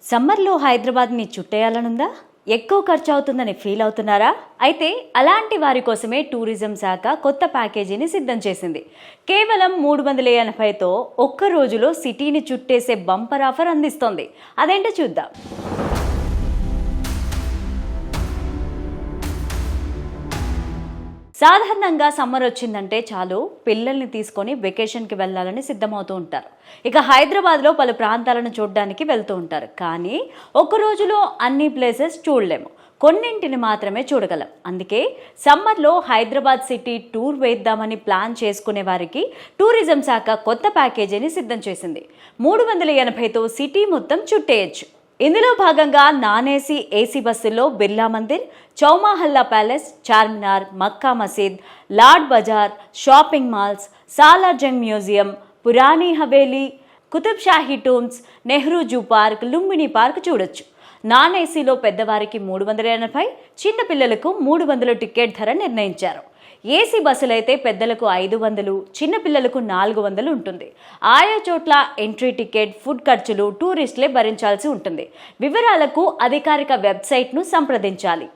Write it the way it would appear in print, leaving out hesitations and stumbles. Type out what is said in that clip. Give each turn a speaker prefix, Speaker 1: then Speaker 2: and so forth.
Speaker 1: సమ్మర్లో హైదరాబాద్ని చుట్టేయాలనుందా? ఎక్కువ ఖర్చు అవుతుందని ఫీల్ అవుతున్నారా? అయితే అలాంటి వారి కోసమే టూరిజం శాఖ కొత్త ప్యాకేజీని సిద్ధం చేసింది. కేవలం 380తో ఒక్క రోజులో సిటీని చుట్టేసే బంపర్ ఆఫర్ అందిస్తోంది. అదేంటో చూద్దాం. సాధారణంగా సమ్మర్ వచ్చిందంటే చాలు పిల్లల్ని తీసుకొని వెకేషన్కి వెళ్ళాలని సిద్ధమవుతూ ఉంటారు. ఇక హైదరాబాద్లో పలు ప్రాంతాలను చూడడానికి వెళ్తూ ఉంటారు. కానీ ఒక్క రోజులో అన్ని ప్లేసెస్ చూడలేము, కొన్నింటిని మాత్రమే చూడగలం. అందుకే సమ్మర్లో హైదరాబాద్ సిటీ టూర్ వేద్దామని ప్లాన్ చేసుకునే వారికి టూరిజం శాఖ కొత్త ప్యాకేజీని సిద్ధం చేసింది. 380తో సిటీ మొత్తం చుట్టేయచ్చు. ఇందులో భాగంగా నాన్ ఏసీ బస్సుల్లో Birla Mandir, Chowmahalla palace, Charminar, Mecca Masjid, Lad Bazaar, shopping malls, Salar Jung museum, Purani Haveli, Qutb Shahi tombs, Nehru zoo park, Lumbini park చూడొచ్చు. నాన్ ఏసీలో పెద్దవారికి 380, చిన్న పిల్లలకు 300 టికెట్ ధర నిర్ణయించారు. ఏసీ బస్సులైతే పెద్దలకు 500, చిన్నపిల్లలకు 400 ఉంటుంది. ఆయా చోట్ల ఎంట్రీ టికెట్, ఫుడ్ ఖర్చులు టూరిస్టులే భరించాల్సి ఉంటుంది. వివరాలకు అధికారిక వెబ్సైట్ను సంప్రదించాలి.